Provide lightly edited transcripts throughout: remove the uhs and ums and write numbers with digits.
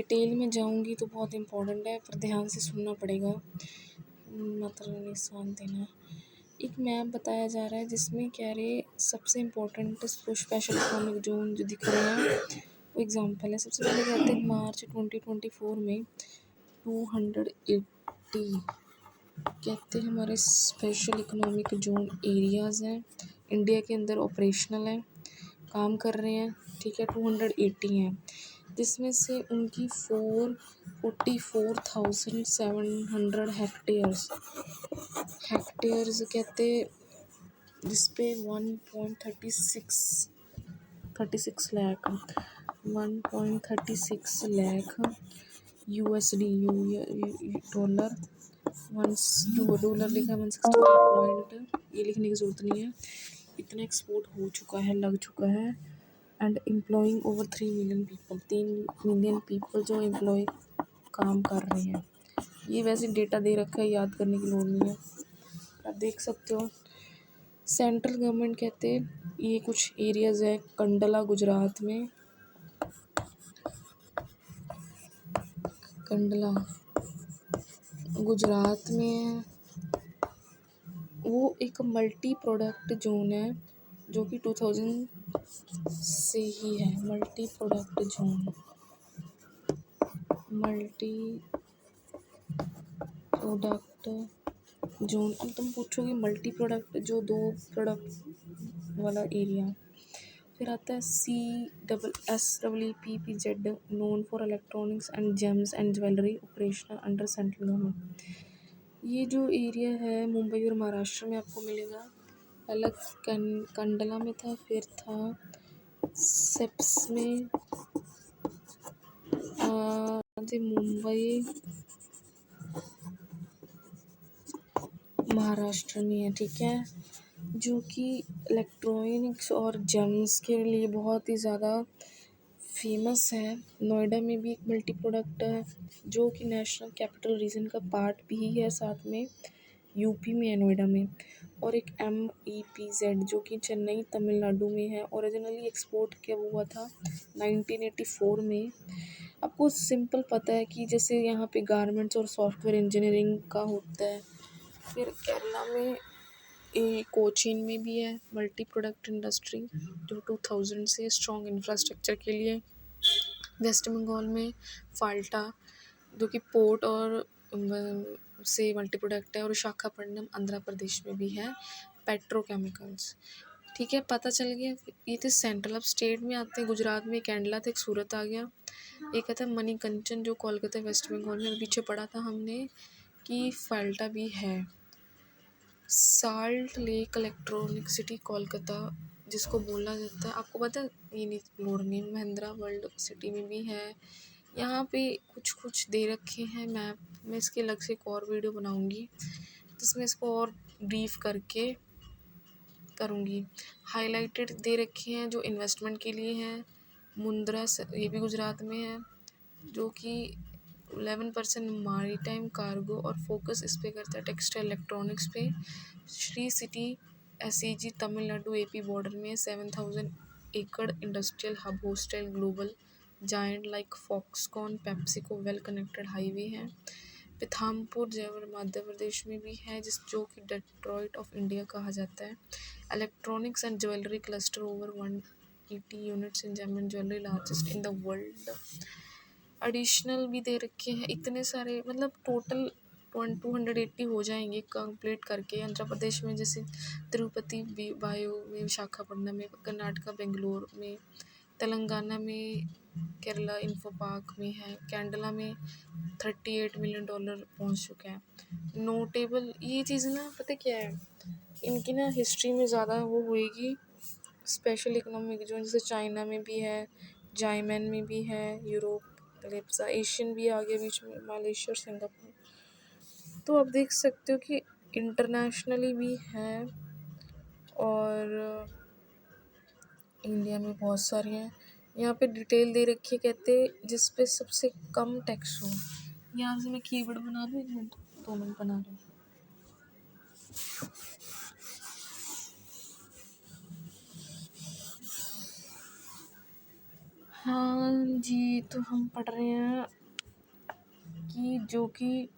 Detail में जाऊंगी तो बहुत इम्पोर्टेंट है, पर ध्यान से सुनना पड़ेगा, मतलब निशान देना। एक मैप बताया जा रहा है जिसमें कह रहे सबसे इम्पोर्टेंट स्पेशल इकोनॉमिक जोन जो दिख रहे हैं वो एग्जांपल है। सबसे पहले कहते हैं मार्च 2024 में 280 कहते हैं हमारे स्पेशल इकोनॉमिक जोन एरियाज़ हैं, इंडिया के अंदर ऑपरेशनल हैं, काम कर रहे हैं, ठीक है। 280 हैं, जिसमें से उनकी 44,700 हेक्टेयर्स कहते, जिसपे 1.36 lakh 1.36 lakh USD dollar dollar लिखा है 160 पॉइंट, ये लिखने की ज़रूरत नहीं है, इतना एक्सपोर्ट हो चुका है, लग चुका है। And employing over 3 million people, 3 million people जो एम्प्लॉय काम कर रहे हैं। ये वैसे डेटा दे रखा है, याद करने की लोड़ नहीं है, आप देख सकते हो। सेंट्रल गवर्नमेंट कहते ये कुछ एरियाज़ है कंडला गुजरात में, कंडला गुजरात में है, वो एक मल्टी प्रोडक्ट जोन है जो कि 2000 से ही है। Multi product zone, multi product zone. अब तुम पूछोगे मल्टी प्रोडक्ट जो 2 प्रोडक्ट वाला एरिया। फिर आता है CSSEPPZ known for electronics and James and jewellery operational under central government. ये जो एरिया है मुंबई और महाराष्ट्र में आपको मिलेगा। अलग कंडला में था, फिर था सेप्स में, मुंबई महाराष्ट्र में है, ठीक है। जो कि इलेक्ट्रॉनिक्स और जेम्स के लिए बहुत ही ज़्यादा फेमस है। नोएडा में भी एक मल्टी प्रोडक्ट है जो कि नेशनल कैपिटल रीजन का पार्ट भी है, साथ में यूपी में है नोएडा में। और एक MEPZ जो कि चेन्नई तमिलनाडु में है, ओरिजिनली एक्सपोर्ट किया हुआ था 1984 में। आपको सिंपल पता है कि जैसे यहाँ पे गारमेंट्स और सॉफ्टवेयर इंजीनियरिंग का होता है। फिर केरला में कोचीन में भी है मल्टी प्रोडक्ट इंडस्ट्री जो 2000 से स्ट्रॉन्ग इंफ्रास्ट्रक्चर के लिए। वेस्ट बंगाल में फाल्टा जो कि पोर्ट और से मल्टी प्रोडक्ट है। और विशाखापट्टनम आंध्र प्रदेश में भी है पेट्रोकेमिकल्स, ठीक है। पता चल गया। ये थे सेंट्रल। अब स्टेट में आते हैं, गुजरात में कैंडला था, एक सूरत आ गया, एक था मणिकंचन जो कोलकाता वेस्ट बंगाल में। पीछे पढ़ा था हमने कि फाल्टा भी है। Salt lake electronic city Kolkata जिसको बोला जाता है, आपको पता है ये नहीं लोड नहीं, महिंद्रा वर्ल्ड सिटी में भी है। यहाँ पे कुछ कुछ दे रखे हैं मैप में, इसके अलग से एक और वीडियो बनाऊंगी जिसमें इसको और ब्रीफ करके करूँगी। हाईलाइटेड दे रखे हैं जो इन्वेस्टमेंट के लिए हैं। मुंद्रा ये भी गुजरात में है जो कि 11% मारीटाइम कार्गो और फोकस इस पे करता है टेक्सटाइल इलेक्ट्रॉनिक्स पे। Shri city SEG Tamil Nadu AP border में 7000 एकड़ industrial hub hostel global giant like Foxconn PepsiCo well connected highway है। पिथामपुर जयपुर मध्य प्रदेश में भी है जो कि डेट्रॉइट ऑफ इंडिया कहा जाता है। Electronics and jewellery cluster over 180 units in gem and jewellery largest in the world. Additional भी दे रखे हैं इतने सारे, मतलब टोटल 280 हो जाएंगे कंप्लीट करके। आंध्र प्रदेश में जैसे तिरुपति बायो में, विशाखापट्टनम में, कर्नाटका बेंगलोर में, तेलंगाना में केरला इन्फो पार्क में है, कैंडला में 38 मिलियन डॉलर पहुंच चुका है। नोटेबल ये चीज़ ना पता क्या है, इनकी ना हिस्ट्री में ज़्यादा वो होएगी। स्पेशल इकोनॉमिक जोन जैसे चाइना में भी है, जायमन में भी है, यूरोप कलेप्सा एशियन भी आ गया बीच में, मलेशिया और सिंगापुर। तो आप देख सकते हो कि इंटरनेशनली भी है और इंडिया में बहुत सारी हैं। यहाँ पे डिटेल दे रखी है, कहते जिस पे सबसे कम टैक्स हो। यहाँ से मैं कीवर्ड बना दूँ, 1 मिनट 2 मिनट बना दूँ। हाँ जी, तो हम पढ़ रहे हैं कि जो कि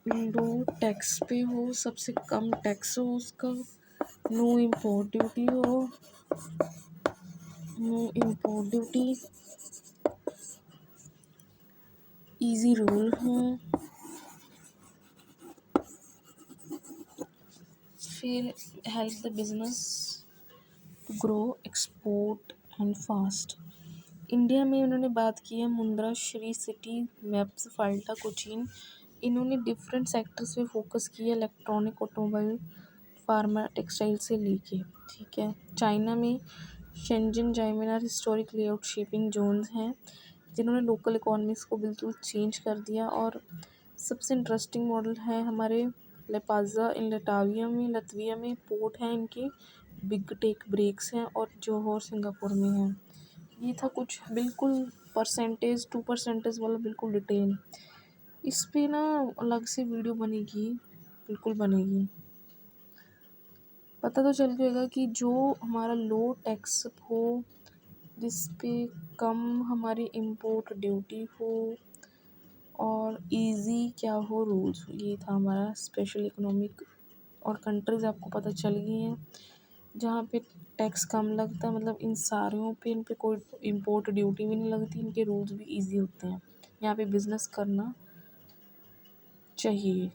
लो टैक्स पे हो, सबसे कम टैक्स हो उसका, नो इम्पोर्ट ड्यूटी हो, no import duty, easy rule हो, फिर help the business to grow export and fast. India में उन्होंने बात की है मुंद्रा, श्री सिटी, मैप्स, फाल्टा, कोचीन। इन्होंने डिफरेंट सेक्टर्स पे फोकस किया, इलेक्ट्रॉनिक, ऑटोमोबाइल, फार्मा, टेक्सटाइल से लेके। ठीक है। चाइना में शेंजन, जाइमिनार हिस्टोरिक लेआउट शिपिंग जोन्स हैं जिन्होंने लोकल इकोनॉमिक्स को बिल्कुल चेंज कर दिया। और सबसे इंटरेस्टिंग मॉडल है हमारे लेपाजा इन लतविया में पोर्ट हैं इनके, बिग टेक ब्रेक्स हैं, और जोहोर सिंगापुर में हैं। ये था कुछ बिल्कुल परसेंटेज टू परसेंटेज वाला बिल्कुल डिटेल। इस पे ना अलग से वीडियो बनेगी, बिल्कुल बनेगी। पता तो चल जाएगा कि जो हमारा लो टैक्स हो, जिस पे कम हमारी इम्पोर्ट ड्यूटी हो, और इजी क्या हो रूल्स। ये था हमारा स्पेशल इकोनॉमिक। और कंट्रीज़ आपको पता चल गई हैं जहाँ पे टैक्स कम लगता है, मतलब इन सारों पे इन पे कोई इम्पोर्ट ड्यूटी भी नहीं लगती, इनके रूल्स भी इजी होते हैं, यहाँ पे बिज़नेस करना चाहिए।